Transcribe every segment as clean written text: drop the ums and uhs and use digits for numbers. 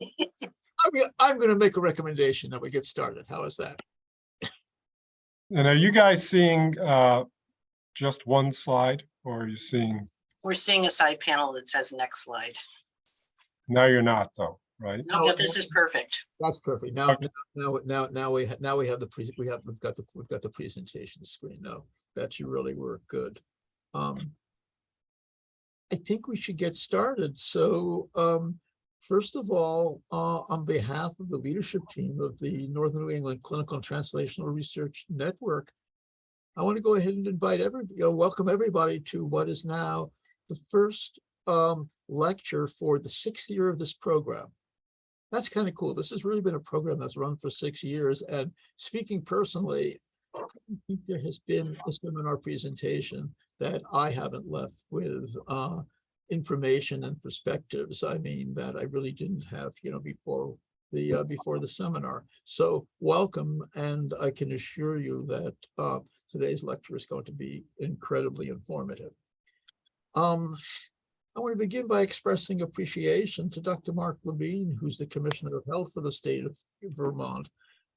I'm going to make a recommendation that we get started. How is that? And are you guys seeing just one slide, or are you seeing? We're seeing a side panel that says next slide. Now you're not, though, right? No, but this is perfect. That's perfect. Now, Okay. now we have we've got the presentation screen. No, that should really work good. I think we should get started. So, first of all, on behalf of the leadership team of the Northern New England Clinical and Translational Research Network, I want to go ahead and invite welcome everybody to what is now the first lecture for the 6th year of this program. That's kind of cool. This has really been a program that's run for 6 years. And speaking personally, I think there has been a seminar presentation that I haven't left with information and perspectives. I mean, that I really didn't have, before the seminar. So welcome, and I can assure you that today's lecture is going to be incredibly informative. I want to begin by expressing appreciation to Dr. Mark Levine, who's the Commissioner of Health for the state of Vermont.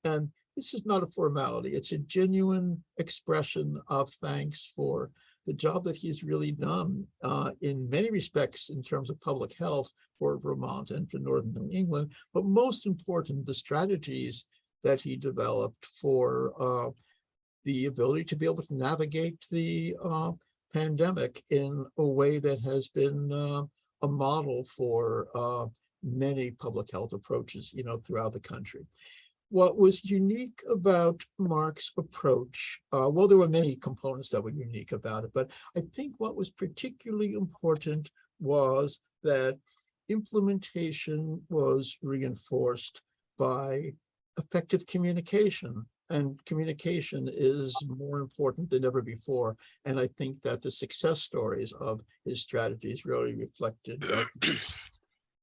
And this is not a formality. It's a genuine expression of thanks for the job that he's really done in many respects in terms of public health for Vermont and for Northern New England, but most important, the strategies that he developed for the ability to be able to navigate the pandemic in a way that has been a model for many public health approaches, throughout the country. What was unique about Mark's approach, well, there were many components that were unique about it, but I think what was particularly important was that implementation was reinforced by effective communication. And communication is more important than ever before. And I think that the success stories of his strategies really reflected that.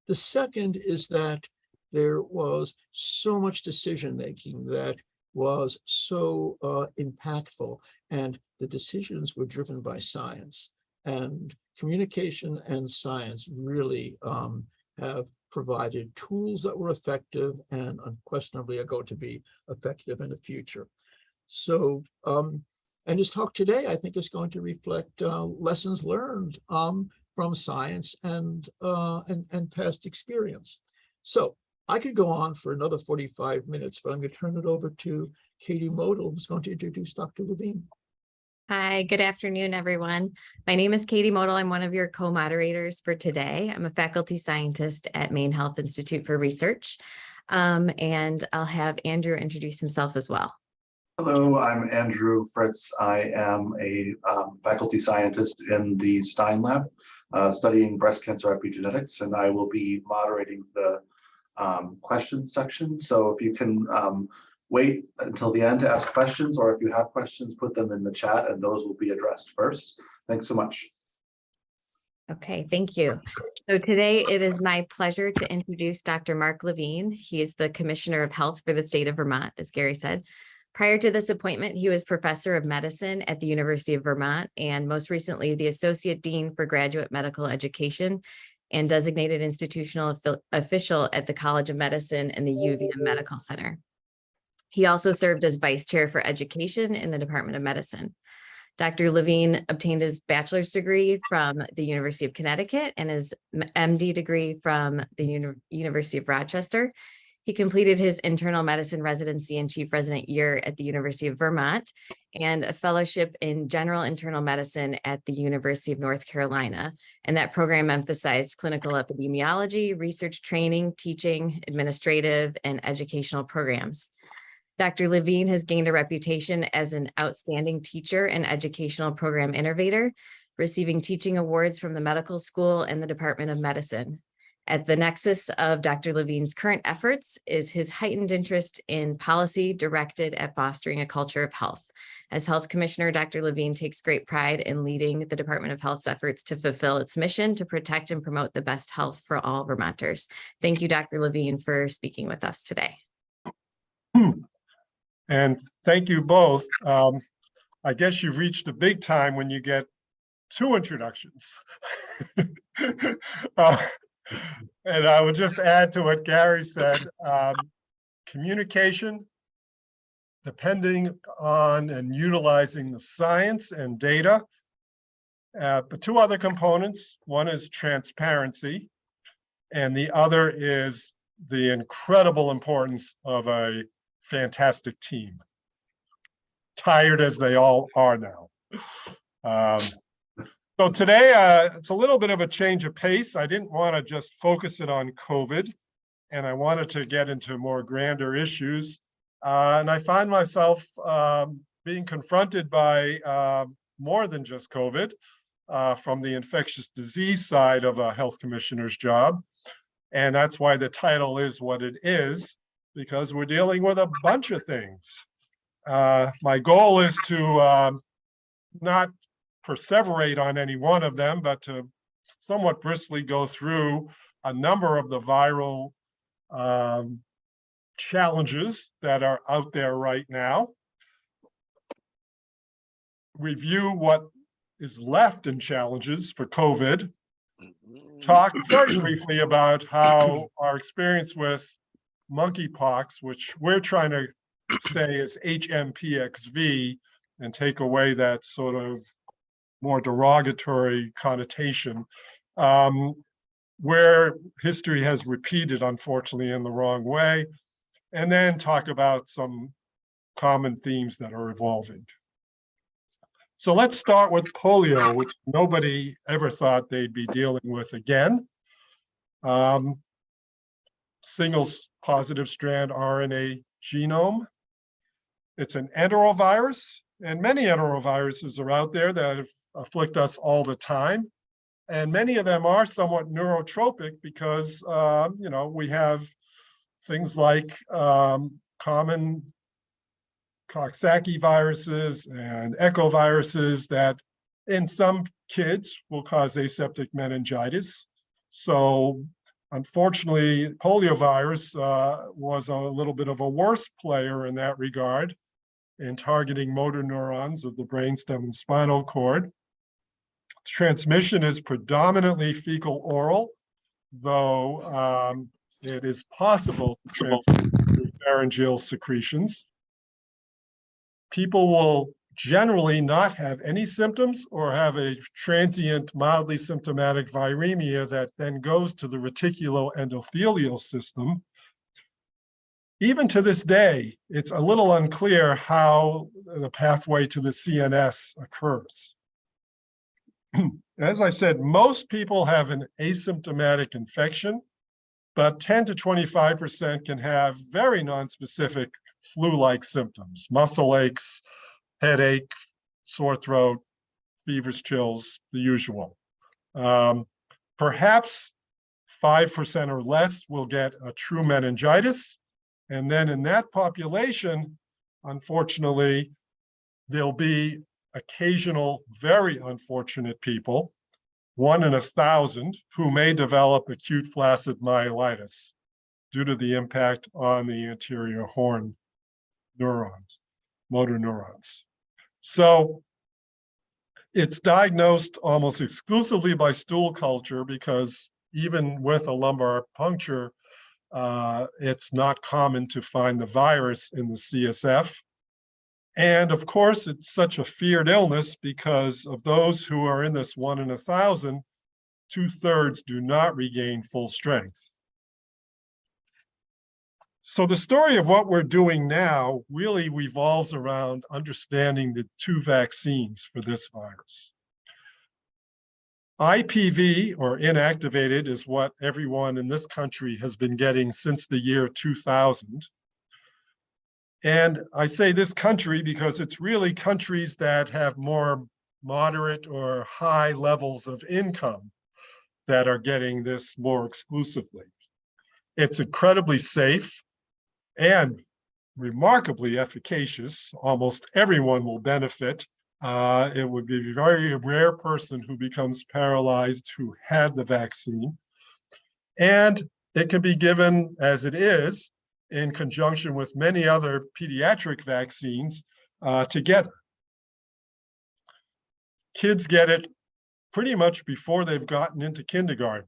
The second is that there was so much decision-making that was so impactful, and the decisions were driven by science. And communication and science really have provided tools that were effective and unquestionably are going to be effective in the future. So, and his talk today, I think, is going to reflect lessons learned from science and past experience. So I could go on for another 45 minutes, but I'm going to turn it over to Katie Modell, who's going to introduce Dr. Levine. Hi, good afternoon, everyone. My name is Katie Modell. I'm one of your co-moderators for today. I'm a faculty scientist at Maine Health Institute for Research, and I'll have Andrew introduce himself as well. Hello, I'm Andrew Fritz. I am a faculty scientist in the Stein Lab, studying breast cancer epigenetics, and I will be moderating the questions section. So if you can wait until the end to ask questions, or if you have questions, put them in the chat and those will be addressed first. Thanks so much. Okay, thank you. So today it is my pleasure to introduce Dr. Mark Levine. He is the Commissioner of Health for the state of Vermont, as Gary said. Prior to this appointment, he was Professor of Medicine at the University of Vermont, and most recently the Associate Dean for Graduate Medical Education and Designated Institutional Official at the College of Medicine and the UVM Medical Center. He also served as Vice Chair for Education in the Department of Medicine. Dr. Levine obtained his bachelor's degree from the University of Connecticut and his MD degree from the University of Rochester. He completed his internal medicine residency and chief resident year at the University of Vermont and a fellowship in general internal medicine at the University of North Carolina. And that program emphasized clinical epidemiology, research training, teaching, administrative, and educational programs. Dr. Levine has gained a reputation as an outstanding teacher and educational program innovator, receiving teaching awards from the medical school and the Department of Medicine. At the nexus of Dr. Levine's current efforts is his heightened interest in policy directed at fostering a culture of health. As Health Commissioner, Dr. Levine takes great pride in leading the Department of Health's efforts to fulfill its mission to protect and promote the best health for all Vermonters. Thank you, Dr. Levine, for speaking with us today. And thank you both. I guess you've reached the big time when you get two introductions. And I would just add to what Gary said, communication, depending on and utilizing the science and data. But two other components, one is transparency, and the other is the incredible importance of a fantastic team. Tired as they all are now. So today, it's a little bit of a change of pace. I didn't want to just focus it on COVID, and I wanted to get into more grander issues. And I find myself being confronted by more than just COVID from the infectious disease side of a health commissioner's job. And that's why the title is what it is, because we're dealing with a bunch of things. My goal is to not perseverate on any one of them, but to somewhat briskly go through a number of the viral challenges that are out there right now. Review what is left in challenges for COVID. Talk very briefly about how our experience with monkeypox, which we're trying to say is hMPXV, and take away that sort of more derogatory connotation, where history has repeated, unfortunately, in the wrong way, and then talk about some common themes that are evolving. So let's start with polio, which nobody ever thought they'd be dealing with again. Single positive strand RNA genome. It's an enterovirus, and many enteroviruses are out there that afflict us all the time. And many of them are somewhat neurotropic because, you know, we have things like common Coxsackie viruses and echoviruses that in some kids will cause aseptic meningitis. So unfortunately, poliovirus was a little bit of a worse player in that regard in targeting motor neurons of the brainstem and spinal cord. Transmission is predominantly fecal oral, though it is possible to transmit through pharyngeal secretions. People will generally not have any symptoms or have a transient, mildly symptomatic viremia that then goes to the reticuloendothelial system. Even to this day, it's a little unclear how the pathway to the CNS occurs. As I said, most people have an asymptomatic infection, but 10 to 25% can have very nonspecific flu-like symptoms, muscle aches, headache, sore throat, fevers, chills, the usual. Perhaps 5% or less will get a true meningitis. And then in that population, unfortunately, there'll be occasional, very unfortunate people, 1 in 1,000, who may develop acute flaccid myelitis due to the impact on the anterior horn neurons, motor neurons. So it's diagnosed almost exclusively by stool culture because even with a lumbar puncture, it's not common to find the virus in the CSF. And of course, it's such a feared illness because of those who are in this 1 in 1,000, 2/3 do not regain full strength. So the story of what we're doing now really revolves around understanding the 2 vaccines for this virus. IPV, or inactivated, is what everyone in this country has been getting since the year 2000. And I say this country because it's really countries that have more moderate or high levels of income that are getting this more exclusively. It's incredibly safe and remarkably efficacious. Almost everyone will benefit. It would be a very rare person who becomes paralyzed who had the vaccine. And it can be given as it is in conjunction with many other pediatric vaccines together. Kids get it pretty much before they've gotten into kindergarten.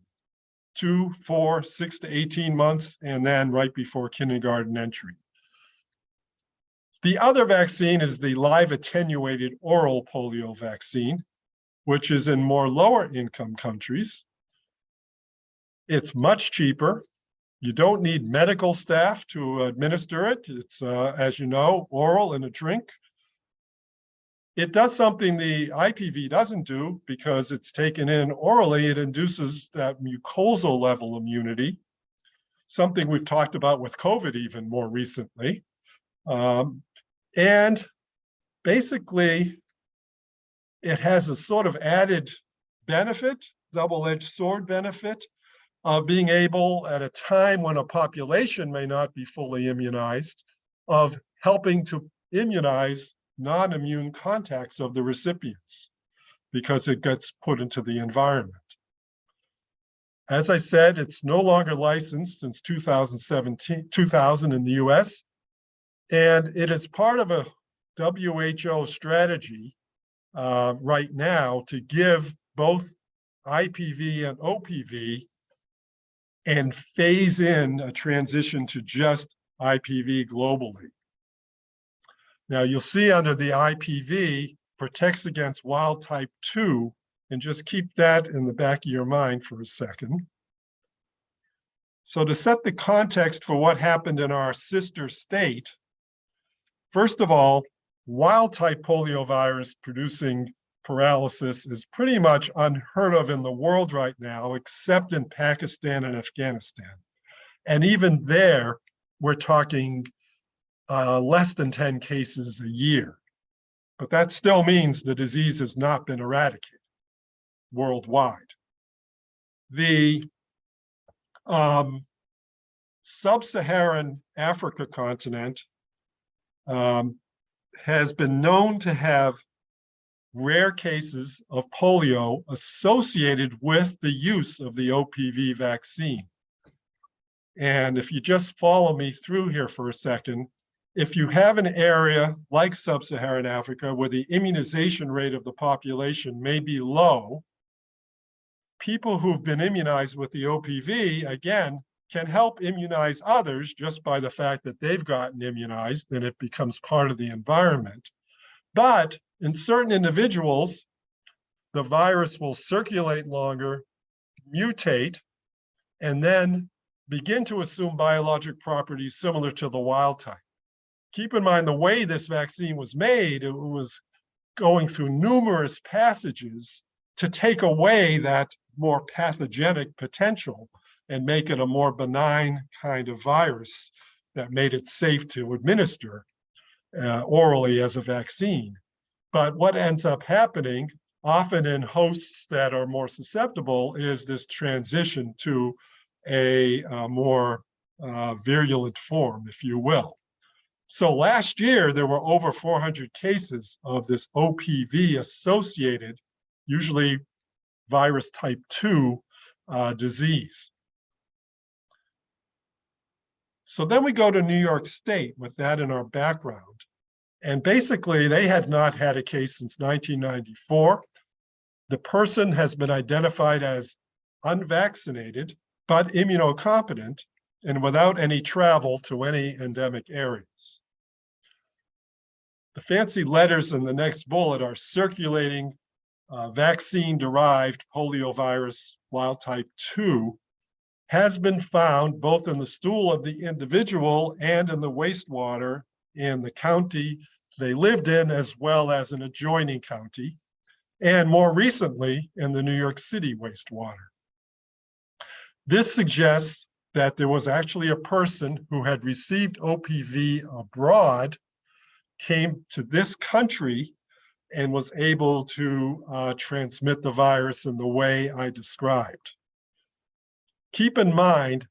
2, 4, 6 to 18 months, and then right before kindergarten entry. The other vaccine is the live attenuated oral polio vaccine, which is in more lower income countries. It's much cheaper. You don't need medical staff to administer it. It's, as you know, oral in a drink. It does something the IPV doesn't do because it's taken in orally. It induces that mucosal level immunity, something we've talked about with COVID even more recently. And basically, it has a sort of added benefit, double-edged sword benefit, of being able, at a time when a population may not be fully immunized, of helping to immunize non-immune contacts of the recipients, because it gets put into the environment. As I said, it's no longer licensed since 2000 in the US, and it is part of a WHO strategy right now to give both IPV and OPV and phase in a transition to just IPV globally. Now you'll see under the IPV protects against wild type 2, and just keep that in the back of your mind for a second. So to set the context for what happened in our sister state, first of all, wild type poliovirus producing paralysis is pretty much unheard of in the world right now, except in Pakistan and Afghanistan. And even there, we're talking less than 10 cases a year. But that still means the disease has not been eradicated worldwide. The sub-Saharan Africa continent has been known to have rare cases of polio associated with the use of the OPV vaccine. And if you just follow me through here for a second, if you have an area like sub-Saharan Africa where the immunization rate of the population may be low, people who've been immunized with the OPV, again, can help immunize others just by the fact that they've gotten immunized, and it becomes part of the environment. But in certain individuals, the virus will circulate longer, mutate, and then begin to assume biologic properties similar to the wild type. Keep in mind the way this vaccine was made, it was going through numerous passages to take away that more pathogenic potential and make it a more benign kind of virus that made it safe to administer orally as a vaccine. But what ends up happening, often in hosts that are more susceptible, is this transition to a more virulent form, if you will. So last year, there were over 400 cases of this OPV associated, usually virus type 2 disease. So then we go to New York State with that in our background. And basically, they had not had a case since 1994. The person has been identified as unvaccinated, but immunocompetent, and without any travel to any endemic areas. The fancy letters in the next bullet are circulating vaccine-derived poliovirus wild type 2 has been found both in the stool of the individual and in the wastewater in the county they lived in, as well as an adjoining county, and more recently in the New York City wastewater. This suggests that there was actually a person who had received OPV abroad, came to this country, and was able to transmit the virus in the way I described. Keep in mind,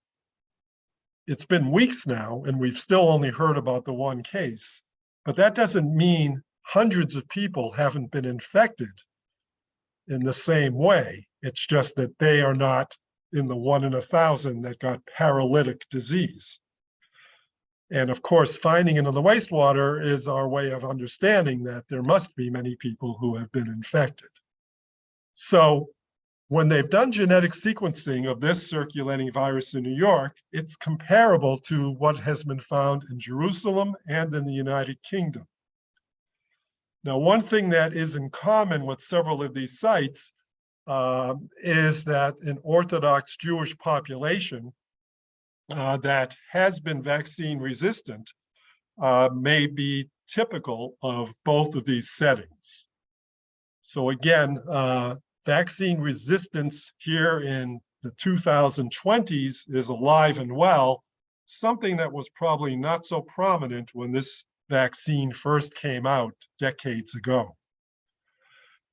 it's been weeks now, and we've still only heard about the one case, but that doesn't mean hundreds of people haven't been infected in the same way. It's just that they are not in the 1 in 1,000 that got paralytic disease. And of course, finding it in the wastewater is our way of understanding that there must be many people who have been infected. So when they've done genetic sequencing of this circulating virus in New York, it's comparable to what has been found in Jerusalem and in the United Kingdom. Now, one thing that is in common with several of these sites is that an Orthodox Jewish population that has been vaccine resistant may be typical of both of these settings. So again, vaccine resistance here in the 2020s is alive and well, something that was probably not so prominent when this vaccine first came out decades ago.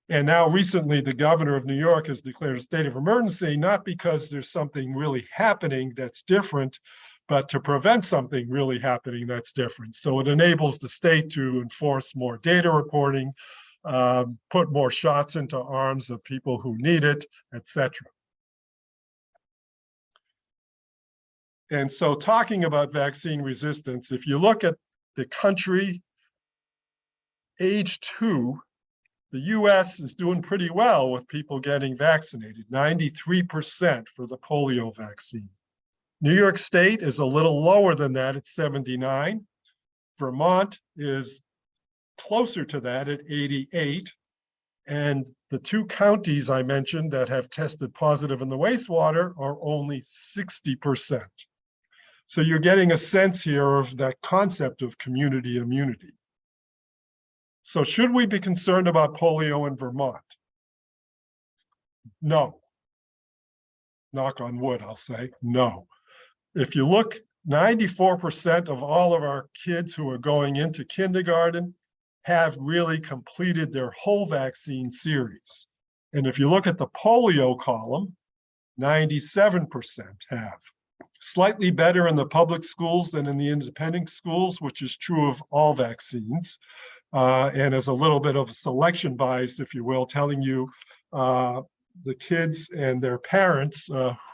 And now recently, the governor of New York has declared a state of emergency, not because there's something really happening that's different, but to prevent something really happening that's different. So it enables the state to enforce more data reporting, put more shots into arms of people who need it, etc. And so talking about vaccine resistance, if you look at the country, age 2, the US is doing pretty well with people getting vaccinated, 93% for the polio vaccine. New York State is a little lower than that at 79. Vermont is closer to that at 88. And the 2 counties I mentioned that have tested positive in the wastewater are only 60%. So you're getting a sense here of that concept of community immunity. So should we be concerned about polio in Vermont? No. Knock on wood, I'll say no. If you look, 94% of all of our kids who are going into kindergarten have really completed their whole vaccine series. And if you look at the polio column, 97% have. Slightly better in the public schools than in the independent schools, which is true of all vaccines. And is a little bit of a selection bias, if you will, telling you the kids and their parents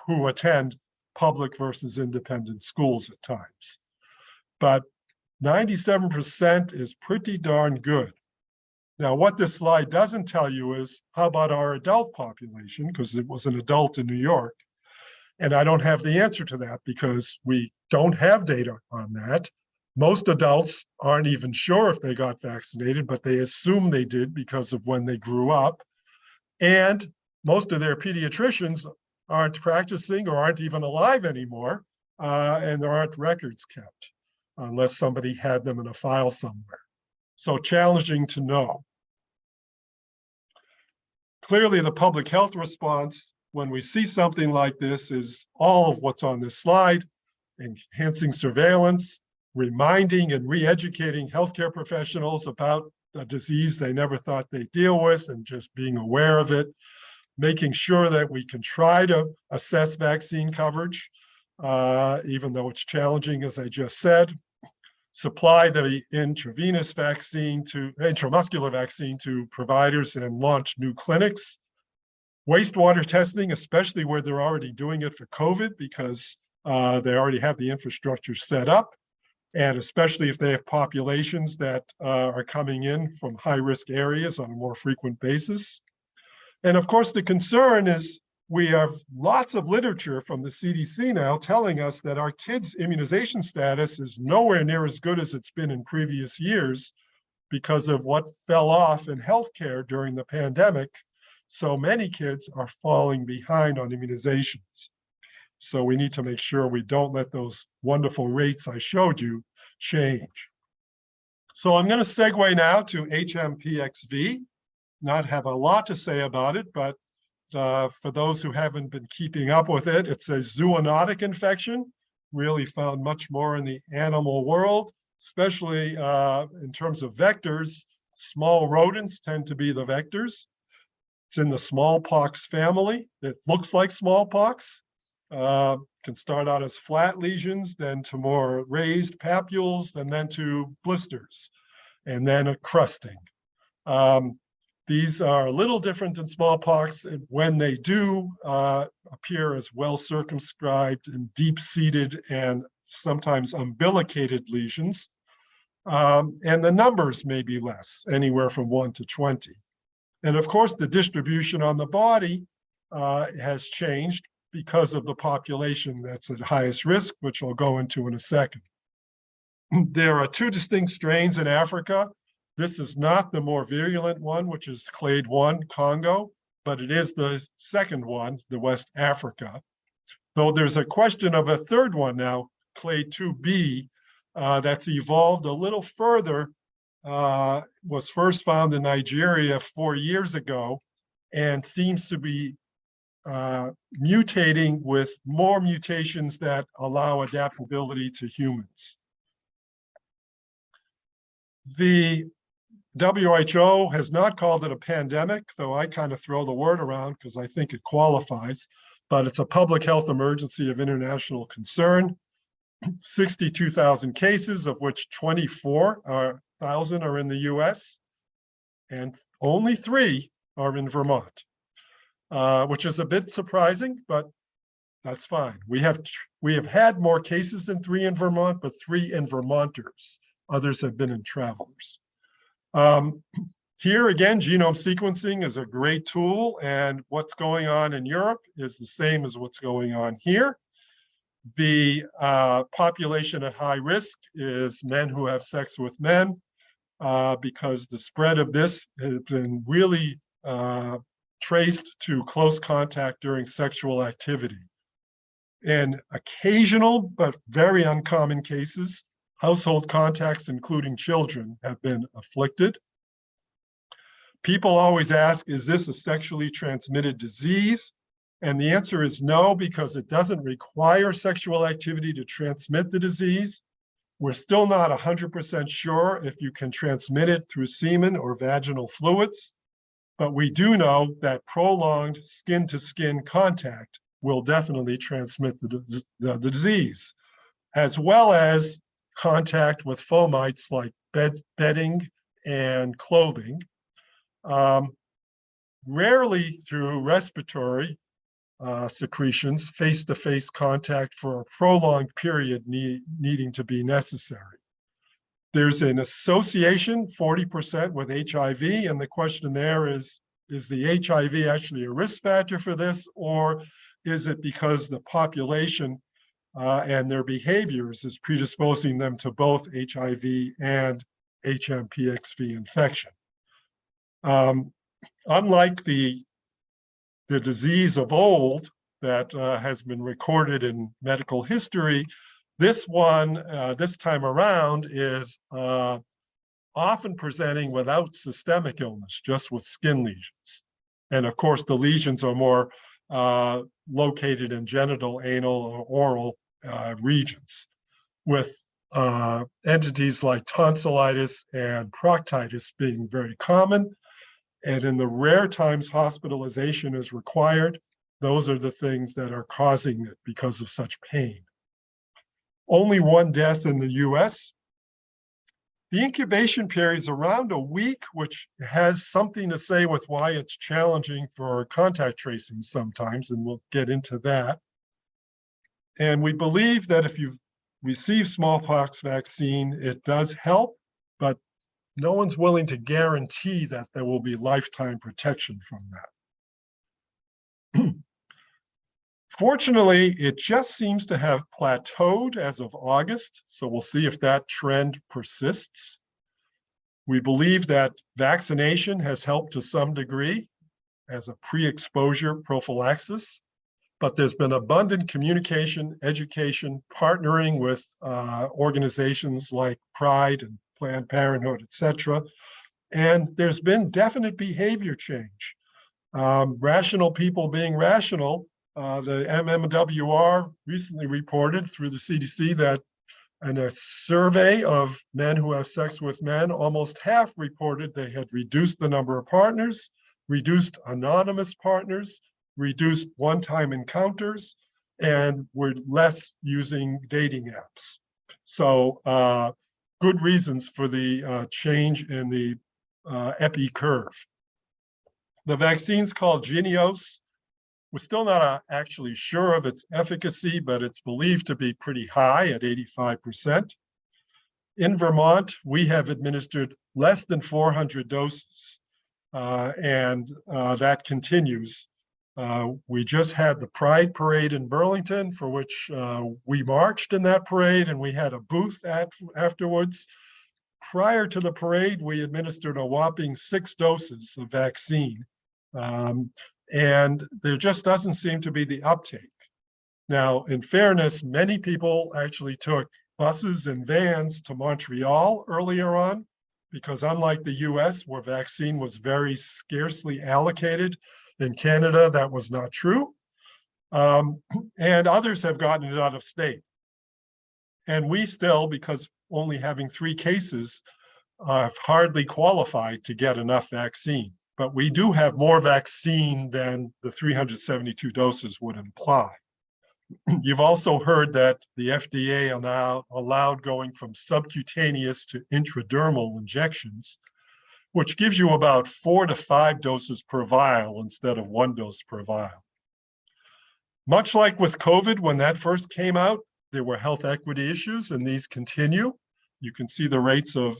who attend public versus independent schools at times. But 97% is pretty darn good. Now, what this slide doesn't tell you is, how about our adult population? Because it was an adult in New York. And I don't have the answer to that because we don't have data on that. Most adults aren't even sure if they got vaccinated, but they assume they did because of when they grew up. And most of their pediatricians aren't practicing or aren't even alive anymore, and there aren't records kept unless somebody had them in a file somewhere. So challenging to know. Clearly, the public health response when we see something like this is all of what's on this slide: enhancing surveillance, reminding and re-educating healthcare professionals about a disease they never thought they'd deal with and just being aware of it, making sure that we can try to assess vaccine coverage, even though it's challenging, as I just said, supply the intramuscular vaccine to providers and launch new clinics, wastewater testing, especially where they're already doing it for COVID because they already have the infrastructure set up, and especially if they have populations that are coming in from high-risk areas on a more frequent basis. And of course, the concern is we have lots of literature from the CDC now telling us that our kids' immunization status is nowhere near as good as it's been in previous years because of what fell off in healthcare during the pandemic. So many kids are falling behind on immunizations. So we need to make sure we don't let those wonderful rates I showed you change. So I'm going to segue now to hMPXV. Not have a lot to say about it, but for those who haven't been keeping up with it, it's a zoonotic infection, really found much more in the animal world, especially in terms of vectors. Small rodents tend to be the vectors. It's in the smallpox family. It looks like smallpox. Can start out as flat lesions, then to more raised papules, and then to blisters, and then a crusting. These are a little different than smallpox when they do appear as well circumscribed and deep-seated and sometimes umbilicated lesions. And the numbers may be less, anywhere from 1 to 20. And of course, the distribution on the body has changed because of the population that's at highest risk, which I'll go into in a second. There are two distinct strains in Africa. This is not the more virulent one, which is clade 1 Congo, but it is the second one, the West Africa. Though there's a question of a third one now, clade 2B, that's evolved a little further, was first found in Nigeria 4 years ago, and seems to be mutating with more mutations that allow adaptability to humans. The WHO has not called it a pandemic, though I kind of throw the word around because I think it qualifies, but it's a public health emergency of international concern. 62,000 cases, of which 24,000 are in the US, and only 3 are in Vermont, which is a bit surprising, but that's fine. We have had more cases than 3 in Vermont, but 3 in Vermonters. Others have been in travelers. Here again, genome sequencing is a great tool, and what's going on in Europe is the same as what's going on here. The population at high risk is men who have sex with men, because the spread of this has been really traced to close contact during sexual activity. In occasional but very uncommon cases, household contacts, including children, have been afflicted. People always ask, is this a sexually transmitted disease? And the answer is no, because it doesn't require sexual activity to transmit the disease. We're still not 100% sure if you can transmit it through semen or vaginal fluids, but we do know that prolonged skin-to-skin contact will definitely transmit the disease, as well as contact with fomites like bedding and clothing, rarely through respiratory secretions, face-to-face contact for a prolonged period needing to be necessary. There's an association, 40% with HIV, and the question there is the HIV actually a risk factor for this, or is it because the population and their behaviors is predisposing them to both HIV and hMPXV infection? Unlike the disease of old that has been recorded in medical history, this one, this time around, is often presenting without systemic illness, just with skin lesions. And of course, the lesions are more located in genital, anal, or oral regions, with entities like tonsillitis and proctitis being very common. And in the rare times hospitalization is required, those are the things that are causing it because of such pain. Only 1 death in the US. The incubation period is around a week, which has something to say with why it's challenging for contact tracing sometimes, and we'll get into that. And we believe that if you've received smallpox vaccine, it does help, but no one's willing to guarantee that there will be lifetime protection from that. Fortunately, it just seems to have plateaued as of August, so we'll see if that trend persists. We believe that vaccination has helped to some degree as a pre-exposure prophylaxis, but there's been abundant communication, education, partnering with organizations like Pride and Planned Parenthood, et cetera. And there's been definite behavior change. Rational people being rational. The MMWR recently reported through the CDC that in a survey of men who have sex with men, almost half reported they had reduced the number of partners, reduced anonymous partners, reduced one-time encounters, and were less using dating apps. So good reasons for the change in the epi curve. The vaccine's called Jynneos. We're still not actually sure of its efficacy, but it's believed to be pretty high at 85%. In Vermont, we have administered less than 400 doses, and that continues. We just had the Pride Parade in Burlington, for which we marched in that parade, and we had a booth afterwards. Prior to the parade, we administered a whopping 6 doses of vaccine. And there just doesn't seem to be the uptake. Now, in fairness, many people actually took buses and vans to Montreal earlier on, because unlike the US, where vaccine was very scarcely allocated, in Canada, that was not true. And others have gotten it out of state. And we still, because only having 3 cases, have hardly qualified to get enough vaccine. But we do have more vaccine than the 372 doses would imply. You've also heard that the FDA are now allowed going from subcutaneous to intradermal injections, which gives you about 4 to 5 doses per vial instead of 1 dose per vial. Much like with COVID, when that first came out, there were health equity issues, and these continue. You can see the rates of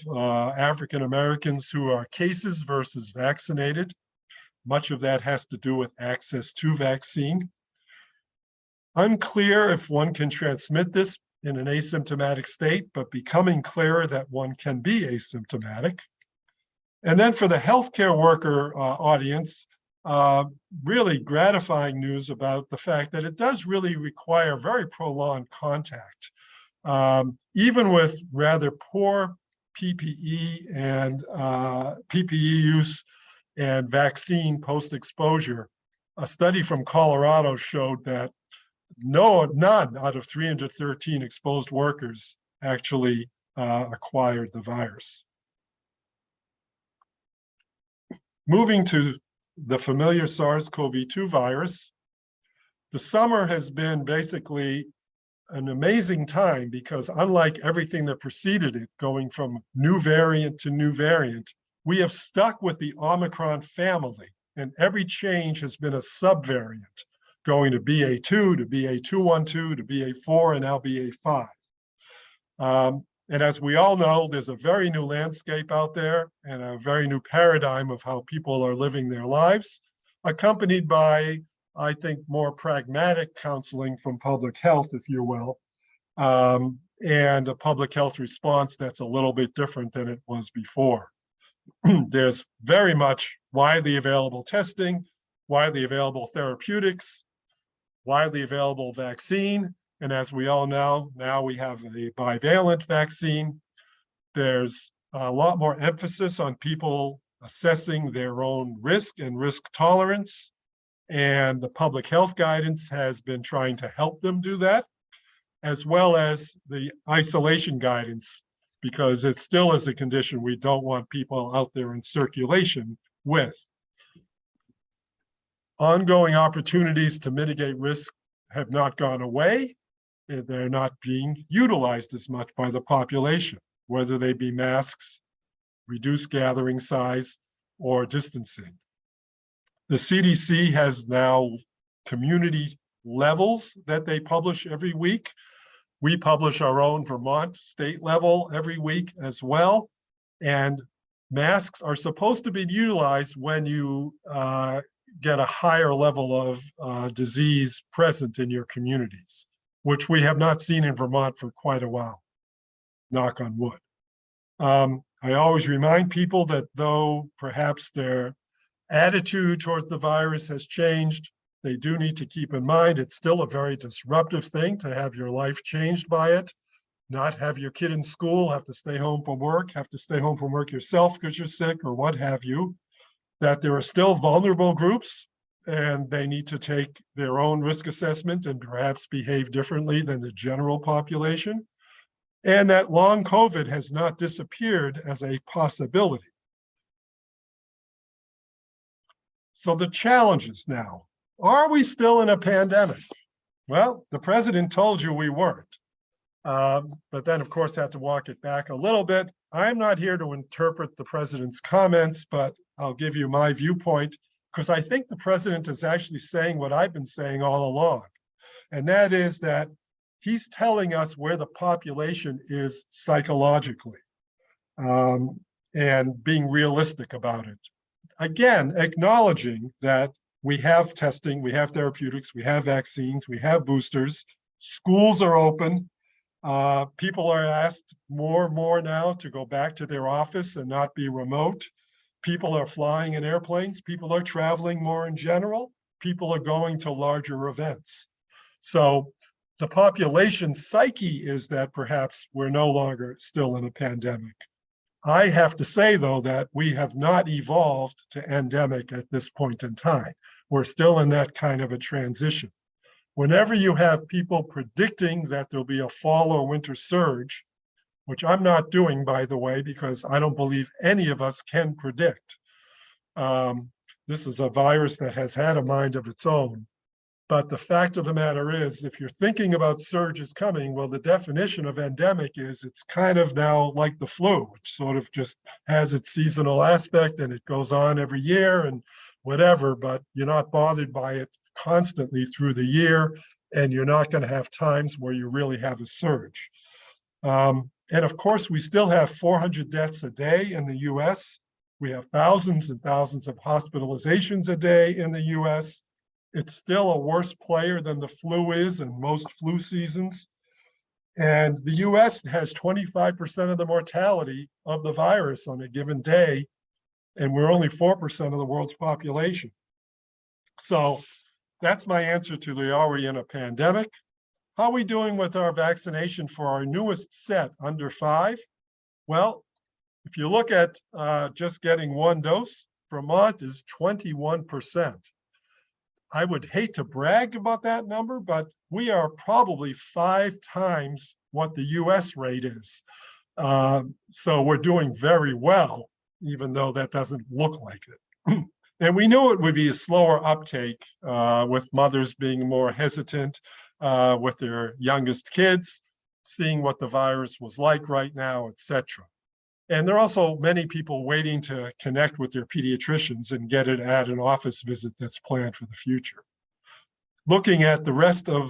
African Americans who are cases versus vaccinated. Much of that has to do with access to vaccine. Unclear if one can transmit this in an asymptomatic state, but becoming clearer that one can be asymptomatic. And then for the healthcare worker audience, really gratifying news about the fact that it does really require very prolonged contact. Even with rather poor PPE and PPE use and vaccine post-exposure, a study from Colorado showed that none out of 313 exposed workers actually acquired the virus. Moving to the familiar SARS-CoV-2 virus, the summer has been basically an amazing time because unlike everything that preceded it, going from new variant to new variant, we have stuck with the Omicron family, and every change has been a subvariant, going to BA2, to BA212, to BA4, and now BA5. And as we all know, there's a very new landscape out there and a very new paradigm of how people are living their lives, accompanied by, I think, more pragmatic counseling from public health, if you will, and a public health response that's a little bit different than it was before. There's very much widely available testing, widely available therapeutics, widely available vaccine. And as we all know, now we have a bivalent vaccine. There's a lot more emphasis on people assessing their own risk and risk tolerance. And the public health guidance has been trying to help them do that, as well as the isolation guidance, because it still is a condition we don't want people out there in circulation with. Ongoing opportunities to mitigate risk have not gone away. They're not being utilized as much by the population, whether they be masks, reduced gathering size, or distancing. The CDC has now community levels that they publish every week. We publish our own Vermont state level every week as well. And masks are supposed to be utilized when you get a higher level of disease present in your communities, which we have not seen in Vermont for quite a while, knock on wood. I always remind people that though perhaps their attitude towards the virus has changed, they do need to keep in mind it's still a very disruptive thing to have your life changed by it, not have your kid in school, have to stay home from work, have to stay home from work yourself because you're sick or what have you, that there are still vulnerable groups and they need to take their own risk assessment and perhaps behave differently than the general population, and that long COVID has not disappeared as a possibility. So the challenges now, are we still in a pandemic? Well, the president told you we weren't, but then of course had to walk it back a little bit. I'm not here to interpret the president's comments, but I'll give you my viewpoint, because I think the president is actually saying what I've been saying all along. And that is that he's telling us where the population is psychologically and being realistic about it. Again, acknowledging that we have testing, we have therapeutics, we have vaccines, we have boosters. Schools are open. People are asked more and more now to go back to their office and not be remote. People are flying in airplanes. People are traveling more in general. People are going to larger events. So the population psyche is that perhaps we're no longer still in a pandemic. I have to say, though, that we have not evolved to endemic at this point in time. We're still in that kind of a transition. Whenever you have people predicting that there'll be a fall or winter surge, which I'm not doing, by the way, because I don't believe any of us can predict. This is a virus that has had a mind of its own. But the fact of the matter is, if you're thinking about surges coming, well, the definition of endemic is it's kind of now like the flu, which sort of just has its seasonal aspect and it goes on every year and whatever, but you're not bothered by it constantly through the year, and you're not going to have times where you really have a surge. And of course, we still have 400 deaths a day in the US. We have thousands and thousands of hospitalizations a day in the US. It's still a worse player than the flu is in most flu seasons. And the US has 25% of the mortality of the virus on a given day, and we're only 4% of the world's population. So that's my answer to the are we in a pandemic? How are we doing with our vaccination for our newest set under 5? Well, if you look at just getting 1 dose, Vermont is 21%. I would hate to brag about that number, but we are probably 5 times what the US rate is. So we're doing very well, even though that doesn't look like it. And we knew it would be a slower uptake with mothers being more hesitant with their youngest kids, seeing what the virus was like right now, et cetera. And there are also many people waiting to connect with their pediatricians and get it at an office visit that's planned for the future. Looking at the rest of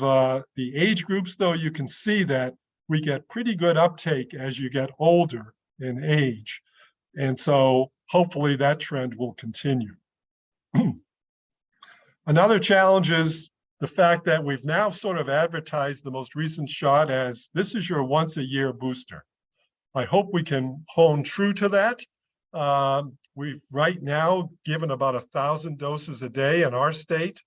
the age groups, though, you can see that we get pretty good uptake as you get older in age. And so hopefully that trend will continue. Another challenge is the fact that we've now sort of advertised the most recent shot as this is your once-a-year booster. I hope we can hone true to that. We've right now given about 1,000 doses a day in our state.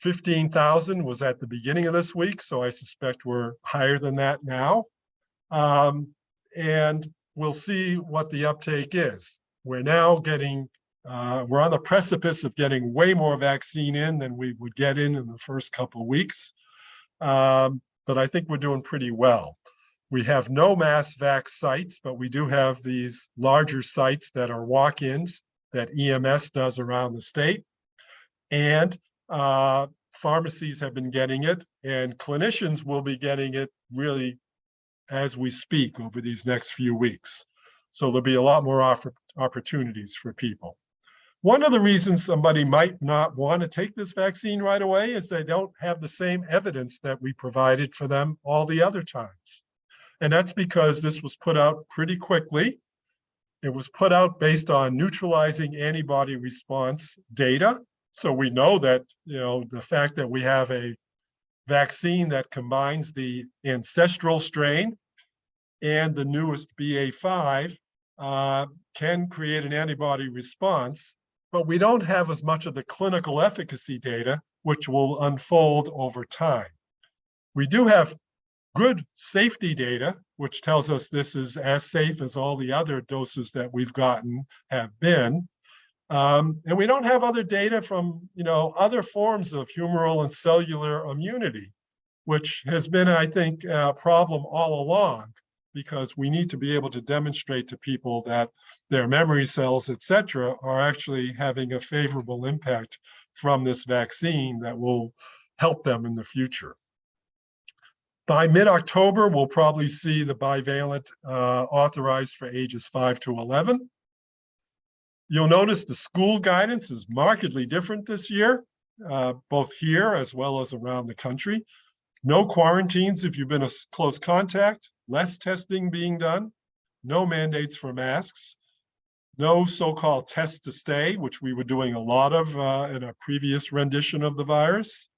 15,000 was at the beginning of this week, so I suspect we're higher than that now. And we'll see what the uptake is. We're now getting, we're on the precipice of getting way more vaccine in than we would get in the first couple of weeks. But I think we're doing pretty well. We have no mass vac sites, but we do have these larger sites that are walk-ins that EMS does around the state. And pharmacies have been getting it, and clinicians will be getting it really as we speak over these next few weeks. So there'll be a lot more opportunities for people. One of the reasons somebody might not want to take this vaccine right away is they don't have the same evidence that we provided for them all the other times. And that's because this was put out pretty quickly. It was put out based on neutralizing antibody response data. So we know that, the fact that we have a vaccine that combines the ancestral strain and the newest BA.5 can create an antibody response, but we don't have as much of the clinical efficacy data, which will unfold over time. We do have good safety data, which tells us this is as safe as all the other doses that we've gotten have been. And we don't have other data from, other forms of humoral and cellular immunity, which has been, I think, a problem all along, because we need to be able to demonstrate to people that their memory cells, et cetera, are actually having a favorable impact from this vaccine that will help them in the future. By mid-October, we'll probably see the bivalent authorized for ages 5 to 11. You'll notice the school guidance is markedly different this year, both here as well as around the country. No quarantines if you've been a close contact, less testing being done, no mandates for masks. no so-called test to stay, which we were doing a lot of in a previous rendition of the virus.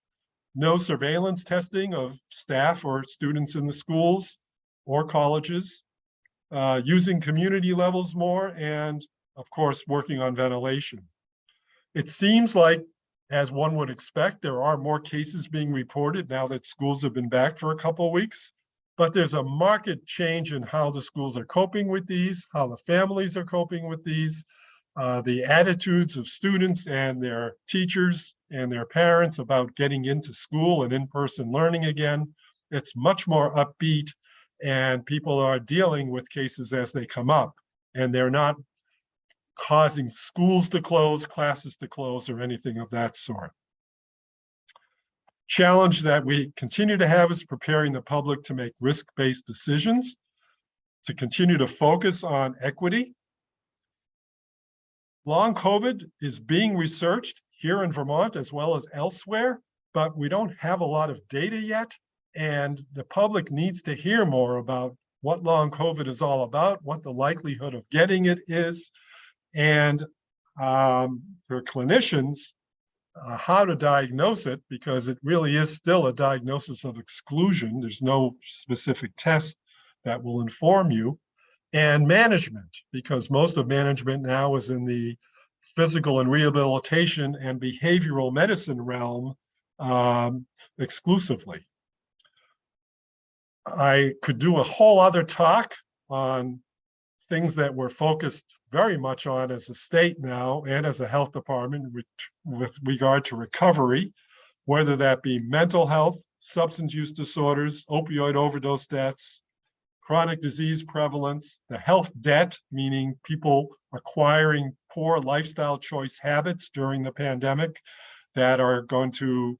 No surveillance testing of staff or students in the schools or colleges. Using community levels more, and of course, working on ventilation. It seems like, as one would expect, there are more cases being reported now that schools have been back for a couple of weeks. But there's a marked change in how the schools are coping with these, how the families are coping with these, the attitudes of students and their teachers and their parents about getting into school and in-person learning again. It's much more upbeat, and people are dealing with cases as they come up, and they're not causing schools to close, classes to close, or anything of that sort. Challenge that we continue to have is preparing the public to make risk-based decisions, to continue to focus on equity. Long COVID is being researched here in Vermont as well as elsewhere, but we don't have a lot of data yet, and the public needs to hear more about what long COVID is all about, what the likelihood of getting it is, and for clinicians, how to diagnose it, because it really is still a diagnosis of exclusion. There's no specific test that will inform you. And management, because most of management now is in the physical and rehabilitation and behavioral medicine realm exclusively. I could do a whole other talk on things that we're focused very much on as a state now and as a health department with regard to recovery, whether that be mental health, substance use disorders, opioid overdose deaths, chronic disease prevalence, the health debt, meaning people acquiring poor lifestyle choice habits during the pandemic that are going to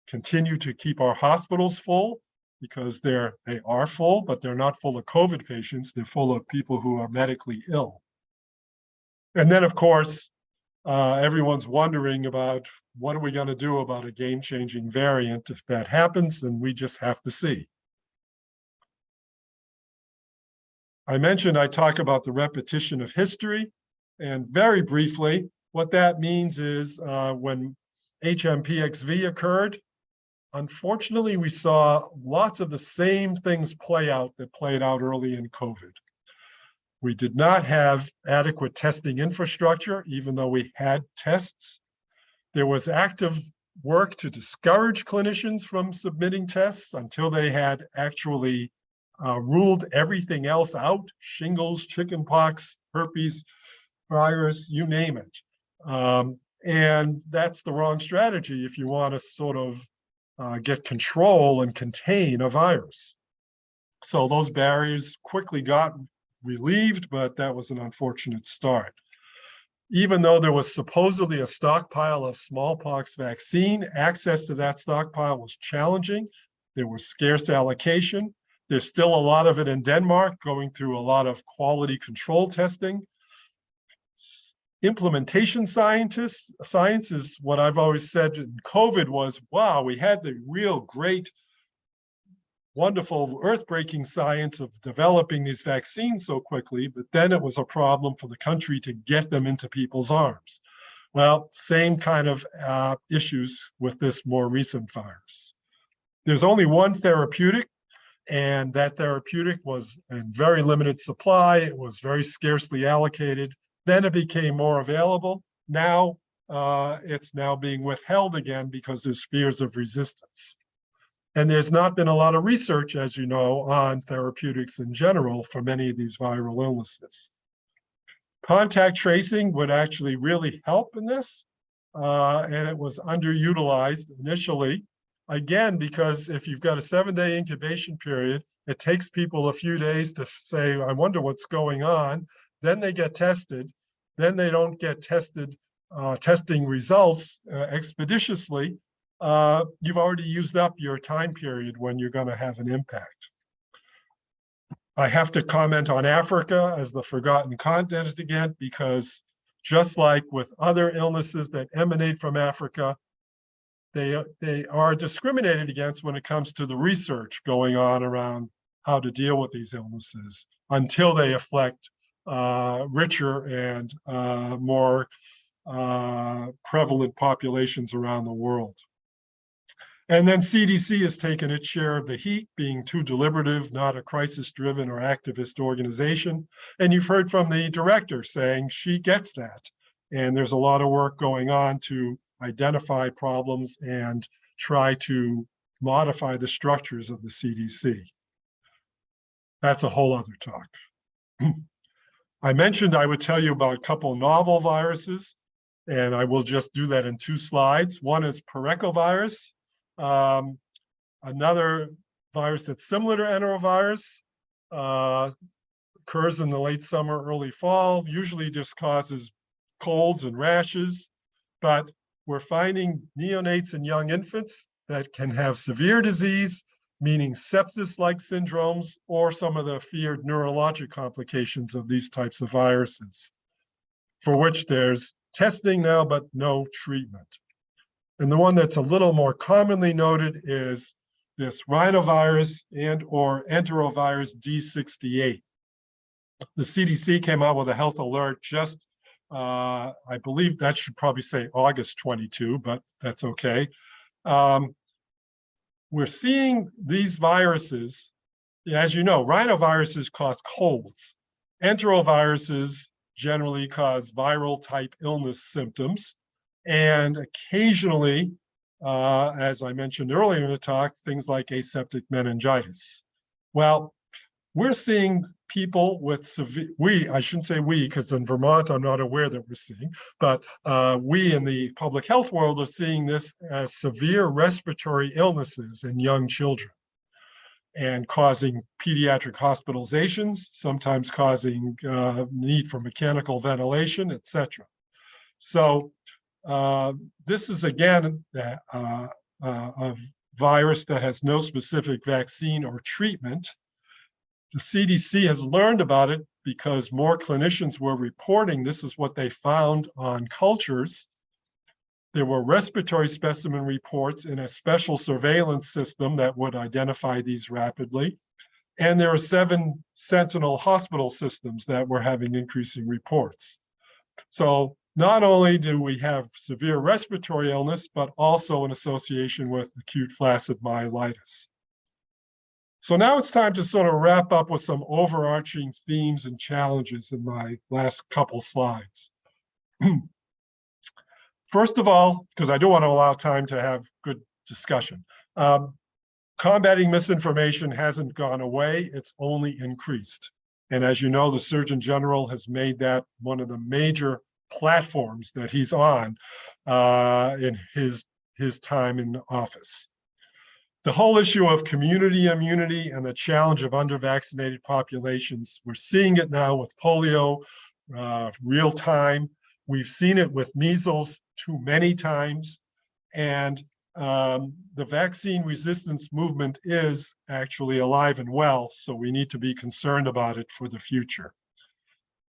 continue to keep our hospitals full, because they are full, but they're not full of COVID patients. They're full of people who are medically ill. And then, of course, everyone's wondering about what are we going to do about a game-changing variant if that happens, and we just have to see. I mentioned I talk about the repetition of history, and very briefly, what that means is when hMPXV occurred, unfortunately, we saw lots of the same things play out that played out early in COVID. We did not have adequate testing infrastructure, even though we had tests. There was active work to discourage clinicians from submitting tests until they had actually ruled everything else out: shingles, chickenpox, herpes virus, you name it. And that's the wrong strategy if you want to sort of get control and contain a virus. So those barriers quickly got relieved, but that was an unfortunate start. Even though there was supposedly a stockpile of smallpox vaccine, access to that stockpile was challenging. There was scarce allocation. There's still a lot of it in Denmark, going through a lot of quality control testing. Implementation science is what I've always said in COVID was, wow, we had the real great, wonderful, earth-breaking science of developing these vaccines so quickly, but then it was a problem for the country to get them into people's arms. Well, same kind of issues with this more recent virus. There's only one therapeutic, and that therapeutic was in very limited supply. It was very scarcely allocated. Then it became more available. Now it's now being withheld again because there's fears of resistance. And there's not been a lot of research, as you know, on therapeutics in general for many of these viral illnesses. Contact tracing would actually really help in this, and it was underutilized initially. Again, because if you've got a 7-day incubation period, it takes people a few days to say, I wonder what's going on. Then they get tested. Then they don't get tested, testing results expeditiously. You've already used up your time period when you're going to have an impact. I have to comment on Africa as the forgotten continent again, because just like with other illnesses that emanate from Africa, they are discriminated against when it comes to the research going on around how to deal with these illnesses until they affect richer and more prevalent populations around the world. And then CDC has taken its share of the heat, being too deliberative, not a crisis-driven or activist organization. And you've heard from the director saying she gets that. And there's a lot of work going on to identify problems and try to modify the structures of the CDC. That's a whole other talk. I mentioned I would tell you about a couple novel viruses, and I will just do that in 2 slides. One is parechovirus, another virus that's similar to enterovirus, occurs in the late summer, early fall, usually just causes colds and rashes, but we're finding neonates and young infants that can have severe disease, meaning sepsis-like syndromes, or some of the feared neurologic complications of these types of viruses, for which there's testing now, but no treatment. And the one that's a little more commonly noted is this rhinovirus and or enterovirus D68. The CDC came out with a health alert just, I believe that should probably say August 22, but that's okay. We're seeing these viruses, as you know, rhinoviruses cause colds. Enteroviruses generally cause viral type illness symptoms. And occasionally, as I mentioned earlier in the talk, things like aseptic meningitis. Well, we're seeing people with severe, I shouldn't say we, because in Vermont, I'm not aware that we're seeing, but we in the public health world are seeing this as severe respiratory illnesses in young children and causing pediatric hospitalizations, sometimes causing need for mechanical ventilation, etc. So this is again a virus that has no specific vaccine or treatment. The CDC has learned about it because more clinicians were reporting this is what they found on cultures. There were respiratory specimen reports in a special surveillance system that would identify these rapidly. And there are 7 sentinel hospital systems that were having increasing reports. So not only do we have severe respiratory illness, but also an association with acute flaccid myelitis. So now it's time to sort of wrap up with some overarching themes and challenges in my last couple slides. First of all, because I do want to allow time to have good discussion, combating misinformation hasn't gone away, it's only increased. And as you know, the Surgeon General has made that one of the major platforms that he's on in his time in office. The whole issue of community immunity and the challenge of under-vaccinated populations, we're seeing it now with polio, real time. We've seen it with measles too many times. And the vaccine resistance movement is actually alive and well, so we need to be concerned about it for the future.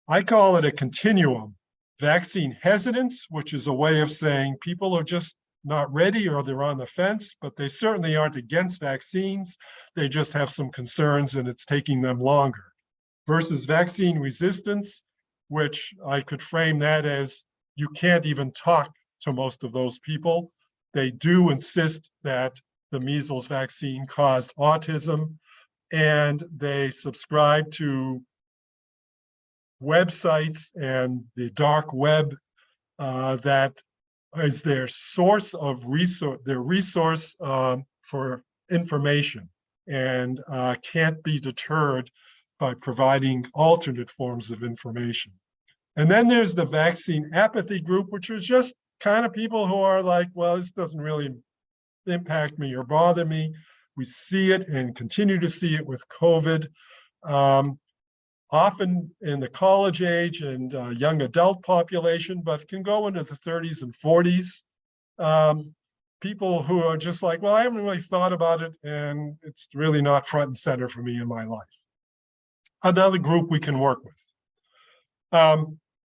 I call it a continuum. Vaccine hesitance, which is a way of saying people are just not ready or they're on the fence, but they certainly aren't against vaccines. They just have some concerns and it's taking them longer. Versus vaccine resistance, which I could frame that as you can't even talk to most of those people. They do insist that the measles vaccine caused autism, and they subscribe to websites and the dark web that is their source of resource for information, and can't be deterred by providing alternate forms of information. And then there's the vaccine apathy group, which is just kind of people who are like, well, this doesn't really impact me or bother me. We see it and continue to see it with COVID. Often in the college age and young adult population, but can go into the 30s and 40s. People who are just like, well, I haven't really thought about it and it's really not front and center for me in my life. Another group we can work with.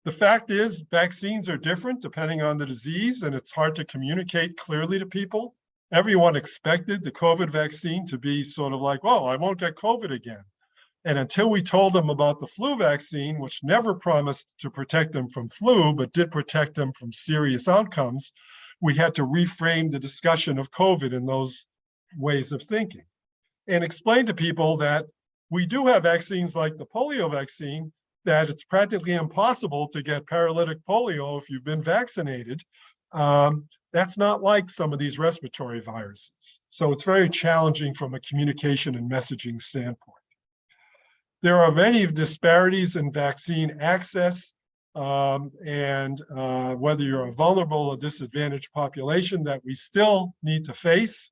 The fact is vaccines are different depending on the disease, and it's hard to communicate clearly to people. Everyone expected the COVID vaccine to be sort of like, well, I won't get COVID again. And until we told them about the flu vaccine, which never promised to protect them from flu, but did protect them from serious outcomes, we had to reframe the discussion of COVID in those ways of thinking and explain to people that we do have vaccines like the polio vaccine, that it's practically impossible to get paralytic polio if you've been vaccinated. That's not like some of these respiratory viruses. So it's very challenging from a communication and messaging standpoint. There are many disparities in vaccine access and whether you're a vulnerable or disadvantaged population that we still need to face.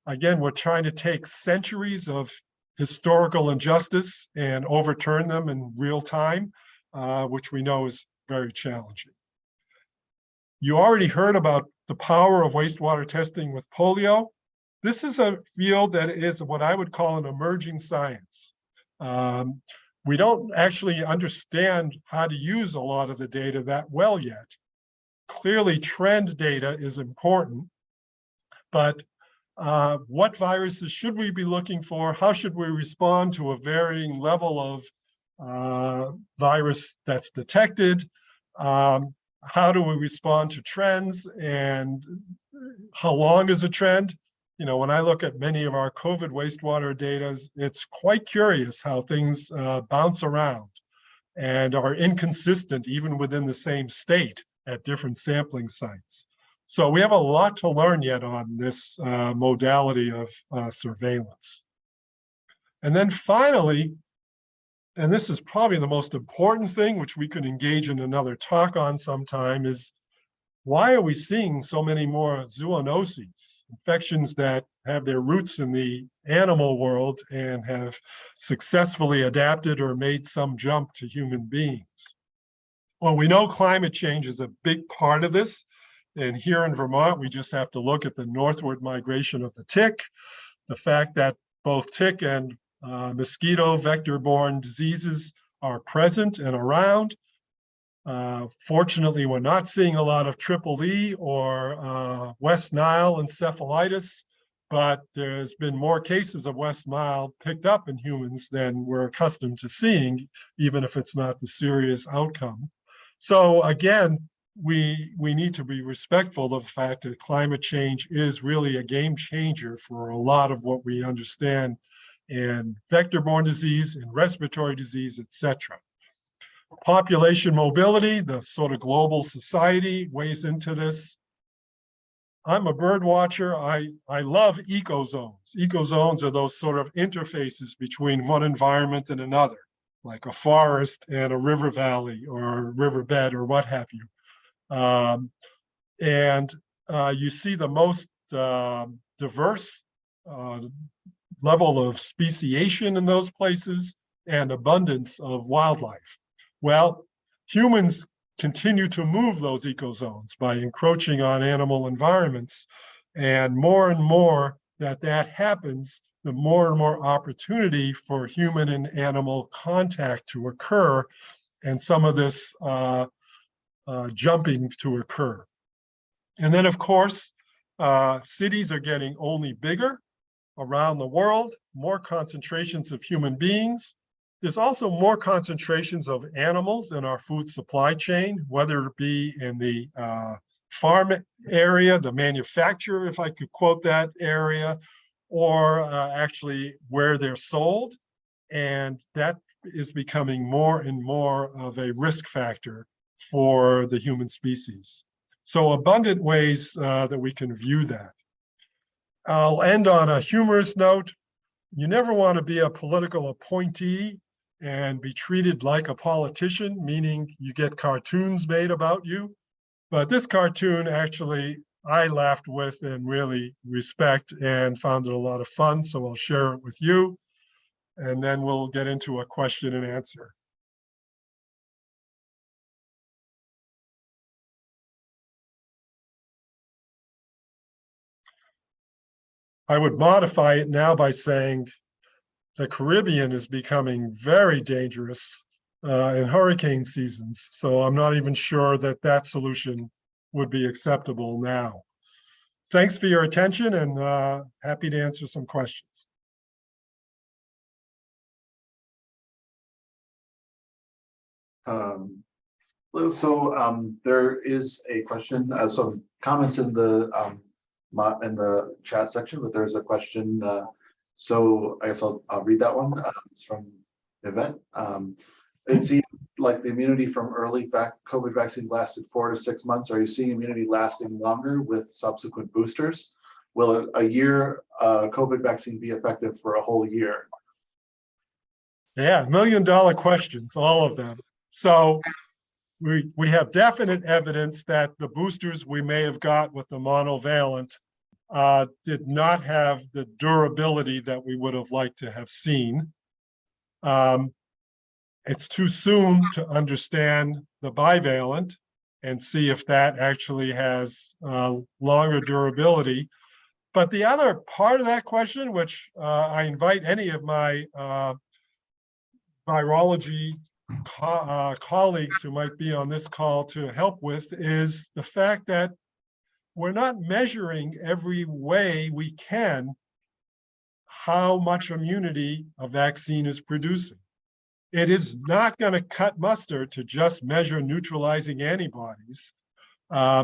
Again, we're trying to take centuries of historical injustice and overturn them in real time, which we know is very challenging. You already heard about the power of wastewater testing with polio. This is a field that is what I would call an emerging science. We don't actually understand how to use a lot of the data that well yet. Clearly, trend data is important, but what viruses should we be looking for? How should we respond to a varying level of virus that's detected? How do we respond to trends, and how long is a trend? You know, when I look at many of our COVID wastewater data, it's quite curious how things bounce around and are inconsistent even within the same state at different sampling sites. So we have a lot to learn yet on this modality of surveillance. And then finally, and this is probably the most important thing, which we could engage in another talk on sometime, is why are we seeing so many more zoonoses, infections that have their roots in the animal world and have successfully adapted or made some jump to human beings? Well, we know climate change is a big part of this. And here in Vermont, we just have to look at the northward migration of the tick, the fact that both tick and mosquito vector-borne diseases are present and around. Fortunately, we're not seeing a lot of triple E or West Nile encephalitis, but there's been more cases of West Nile picked up in humans than we're accustomed to seeing, even if it's not the serious outcome. So again, we need to be respectful of the fact that climate change is really a game changer for a lot of what we understand in vector-borne disease, in respiratory disease, et cetera. Population mobility, the sort of global society weighs into this. I'm a bird watcher. I love ecozones. Ecozones are those sort of interfaces between one environment and another, like a forest and a river valley or a riverbed or what have you. You see the most diverse level of speciation in those places and abundance of wildlife. Well, humans continue to move those ecozones by encroaching on animal environments, and more that happens, the more and more opportunity for human and animal contact to occur, and some of this jumping to occur. And then, of course, cities are getting only bigger around the world, more concentrations of human beings. There's also more concentrations of animals in our food supply chain, whether it be in the farm area, the manufacturer, if I could quote that area, or actually where they're sold. And that is becoming more and more of a risk factor for the human species. So abundant ways that we can view that. I'll end on a humorous note. You never want to be a political appointee and be treated like a politician, meaning you get cartoons made about you. But this cartoon actually I laughed with and really respect and found it a lot of fun. So I'll share it with you. And then we'll get into a question and answer. I would modify it now by saying the Caribbean is becoming very dangerous in hurricane seasons. So I'm not even sure that that solution would be acceptable now. Thanks for your attention, and happy to answer some questions. There is a question, some comments in the chat section, but there's a question. So I guess I'll read that one. It's from Yvette. It seems like the immunity from early COVID vaccine lasted 4 to 6 months. Are you seeing immunity lasting longer with subsequent boosters? Will a year COVID vaccine be effective for a whole year? Yeah, $1 million questions, all of them. So we have definite evidence that the boosters we may have got with the monovalent did not have the durability that we would have liked to have seen. It's too soon to understand the bivalent and see if that actually has longer durability. But the other part of that question, which I invite any of my virology colleagues who might be on this call to help with, is the fact that we're not measuring every way we can how much immunity a vaccine is producing. It is not going to cut mustard to just measure neutralizing antibodies,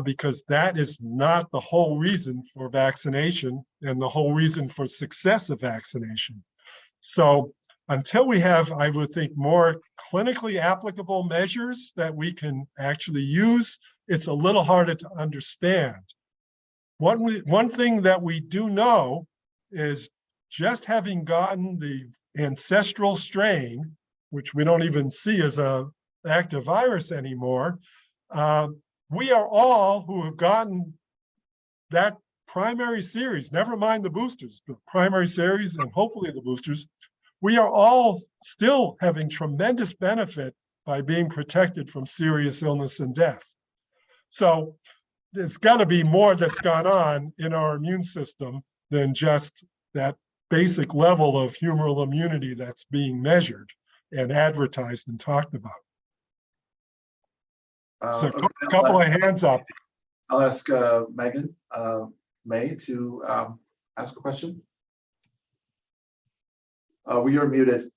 because that is not the whole reason for vaccination and the whole reason for success of vaccination. So until we have, I would think, more clinically applicable measures that we can actually use, it's a little harder to understand. One thing that we do know is just having gotten the ancestral strain, which we don't even see as an active virus anymore, we are all who have gotten that primary series, never mind the boosters, but primary series and hopefully the boosters, we are all still having tremendous benefit by being protected from serious illness and death. So there's got to be more that's gone on in our immune system than just that basic level of humoral immunity that's being measured and advertised and talked about. So a couple of hands up. I'll ask Megan May to ask a question. You're muted.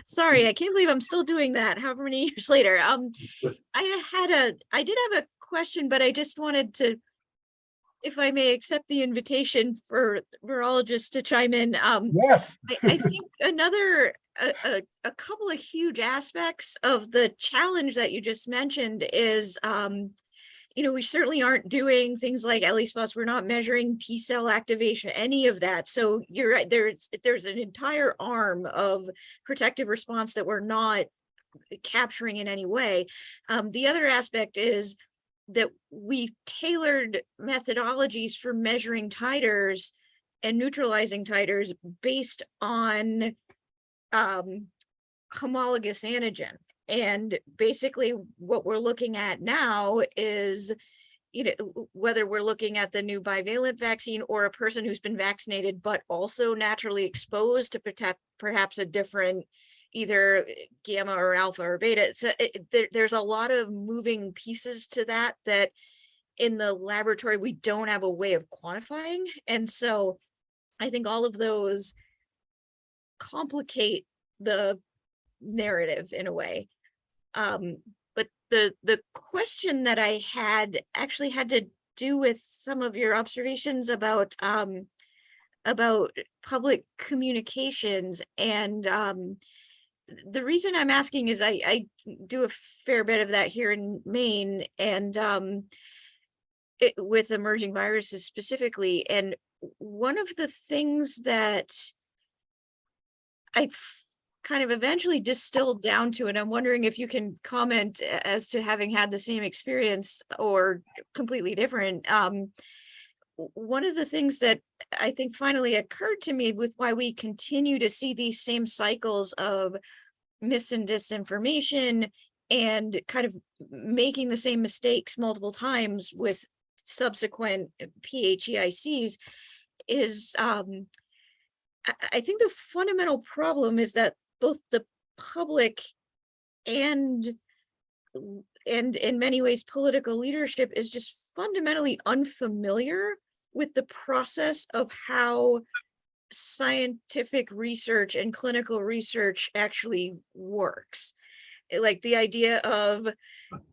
Sorry, I can't believe I'm still doing that however many years later. I did have a question, but I just wanted to, if I may accept the invitation for virologists to chime in. Yes. I think a couple of huge aspects of the challenge that you just mentioned is, we certainly aren't doing things like, at least for us, we're not measuring T cell activation, any of that. So you're right, there's an entire arm of protective response that we're not capturing in any way. The other aspect is that we've tailored methodologies for measuring titers and neutralizing titers based on homologous antigen. And basically what we're looking at now is, whether we're looking at the new bivalent vaccine or a person who's been vaccinated, but also naturally exposed to perhaps a different either gamma or alpha or beta. There's a lot of moving pieces to that in the laboratory, we don't have a way of quantifying. And so I think all of those complicate the narrative in a way. But the question that I had actually had to do with some of your observations about public communications. And the reason I'm asking is I do a fair bit of that here in Maine, and with emerging viruses specifically. And one of the things that I've kind of eventually distilled down to, and I'm wondering if you can comment as to having had the same experience or completely different. One of the things that I think finally occurred to me with why we continue to see these same cycles of mis and disinformation and kind of making the same mistakes multiple times with subsequent PHEICs is, I think the fundamental problem is that both the public and in many ways political leadership is just fundamentally unfamiliar with the process of how scientific research and clinical research actually works. like the idea of,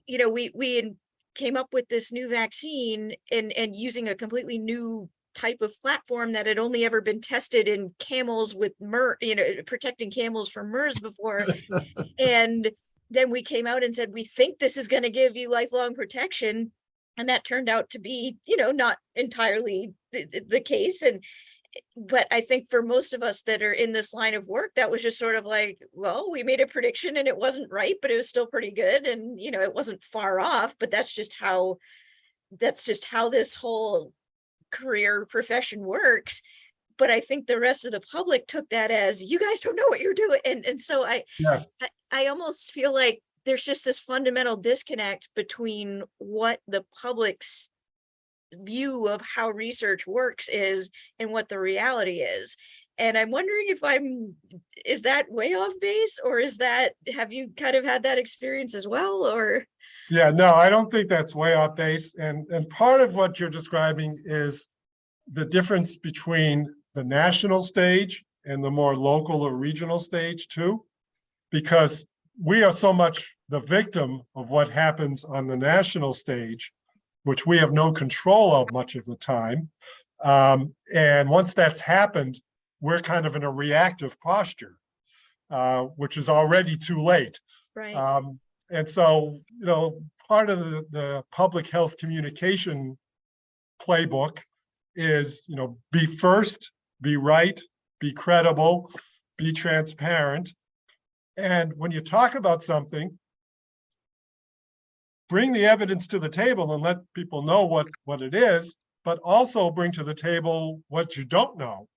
we came up with this new vaccine and using a completely new type of platform that had only ever been tested in camels with protecting camels from MERS before. And then we came out and said, we think this is going to give you lifelong protection. And that turned out to be, not entirely the case. But I think for most of us that are in this line of work, that was just sort of like, well, we made a prediction and it wasn't right, but it was still pretty good. And, it wasn't far off, but that's just how this whole career profession works. But I think the rest of the public took that as, you guys don't know what you're doing. And so Yes. I almost feel like there's just this fundamental disconnect between what the public's view of how research works is and what the reality is. And I'm wondering is that way off base, or have you kind of had that experience as well, or? Yeah, no, I don't think that's way off base. And part of what you're describing is the difference between the national stage and the more local or regional stage too, because we are so much the victim of what happens on the national stage, which we have no control of much of the time. And once that's happened, we're kind of in a reactive posture, which is already too late. Right. And so, part of the public health communication playbook is, be first, be right, be credible, be transparent. And when you talk about something, bring the evidence to the table and let people know what it is, but also bring to the table what you don't know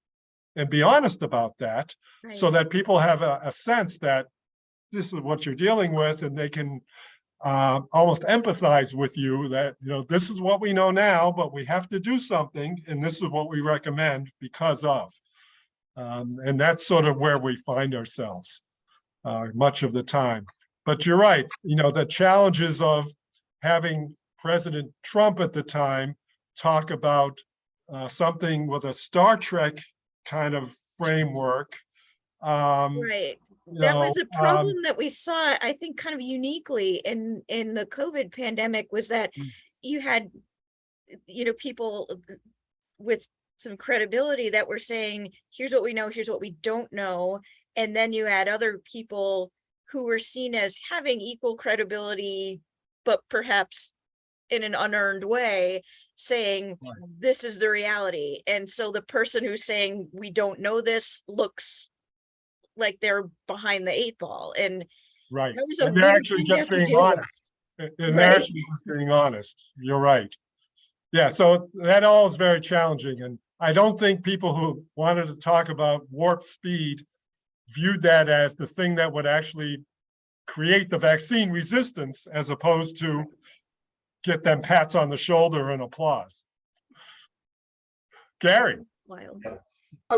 and be honest about that, Right. so that people have a sense that this is what you're dealing with, and they can almost empathize with you that, this is what we know now, but we have to do something, and this is what we recommend because of. And that's sort of where we find ourselves much of the time. But you're right, the challenges of having President Trump at the time talk about something with a Star Trek kind of framework. Right. That was a problem that we saw, I think, kind of uniquely in the COVID pandemic, was that you had, people with some credibility that were saying, here's what we know, here's what we don't know. And then you had other people who were seen as having equal credibility, but perhaps in an unearned way, saying, this is the reality. And so the person who's saying, we don't know this, looks like they're behind the 8 ball. And right. that was a And they're weird actually thing to just have to being deal with. honest. And they're Right. actually just being honest. You're right. Yeah, so that all is very challenging. And I don't think people who wanted to talk about warp speed viewed that as the thing that would actually create the vaccine resistance, as opposed to get them pats on the shoulder and applause. Gary. Wild. I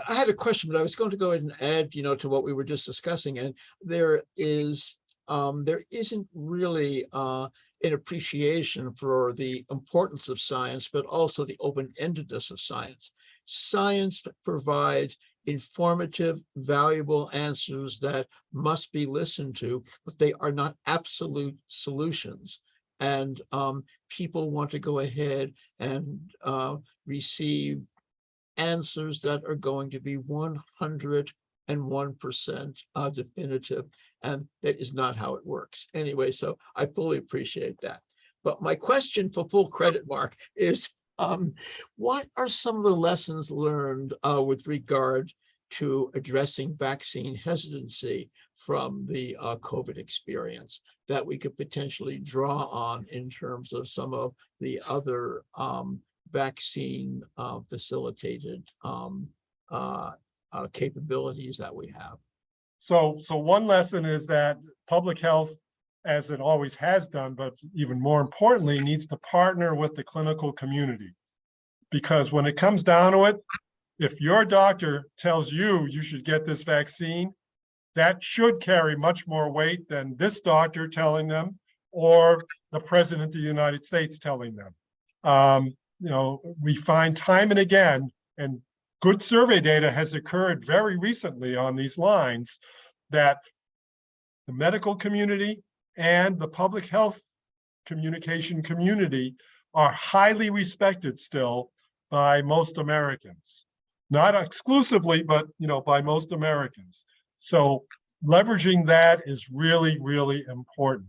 had a question, but I was going to go ahead and add, to what we were just discussing. And there isn't really an appreciation for the importance of science, but also the open-endedness of science. Science provides informative, valuable answers that must be listened to, but they are not absolute solutions. And people want to go ahead and receive answers that are going to be 101% definitive, and that is not how it works. Anyway, so I fully appreciate that. But my question, for full credit, Mark, is what are some of the lessons learned with regard to addressing vaccine hesitancy from the COVID experience that we could potentially draw on in terms of some of the other vaccine facilitated capabilities that we have? So one lesson is that public health, as it always has done, but even more importantly, needs to partner with the clinical community. Because when it comes down to it, if your doctor tells you you should get this vaccine, that should carry much more weight than this doctor telling them or the president of the United States telling them. We find time and again, and good survey data has occurred very recently on these lines, that the medical community and the public health communication community are highly respected still by most Americans. Not exclusively, but by most Americans. So leveraging that is really, really important.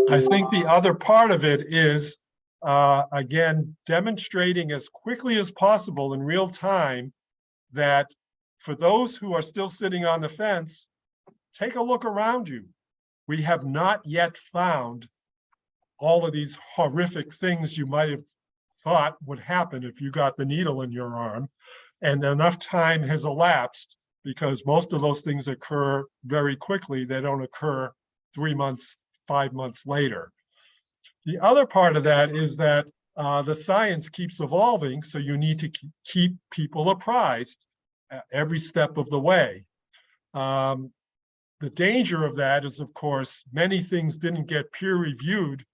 I think the other part of it is, again, demonstrating as quickly as possible in real time that for those who are still sitting on the fence, take a look around you. We have not yet found all of these horrific things you might have thought would happen if you got the needle in your arm. And enough time has elapsed because most of those things occur very quickly. They don't occur 3 months, 5 months later. The other part of that is that the science keeps evolving, so you need to keep people apprised every step of the way. The danger of that is, of course, many things didn't get peer reviewed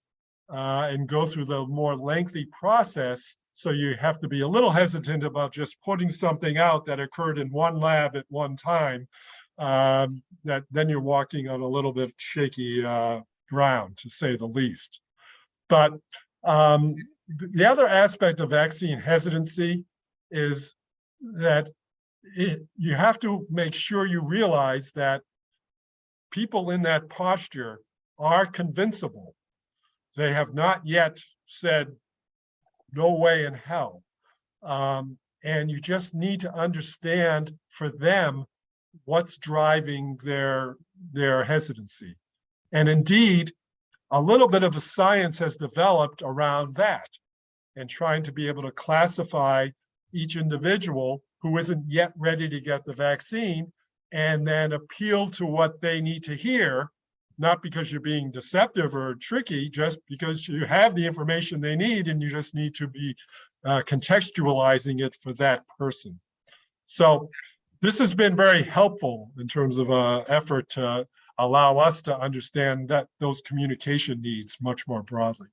and go through the more lengthy process. So you have to be a little hesitant about just putting something out that occurred in one lab at one time. That then you're walking on a little bit shaky ground, to say the least. But the other aspect of vaccine hesitancy is that you have to make sure you realize that people in that posture are convincible. They have not yet said, no way in hell. And you just need to understand for them what's driving their hesitancy. And indeed, a little bit of a science has developed around that and trying to be able to classify each individual who isn't yet ready to get the vaccine and then appeal to what they need to hear, not because you're being deceptive or tricky, just because you have the information they need and you just need to be contextualizing it for that person. So this has been very helpful in terms of an effort to allow us to understand that those communication needs much more broadly.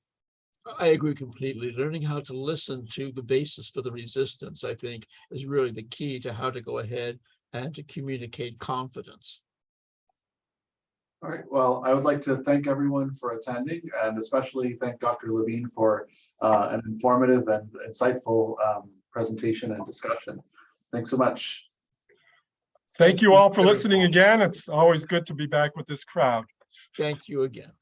I agree completely. Learning how to listen to the basis for the resistance, I think, is really the key to how to go ahead and to communicate confidence. All right, well, I would like to thank everyone for attending and especially thank Dr. Levine for an informative and insightful presentation and discussion. Thanks so much. Thank you all for listening again. It's always good to be back with this crowd. Thank you again.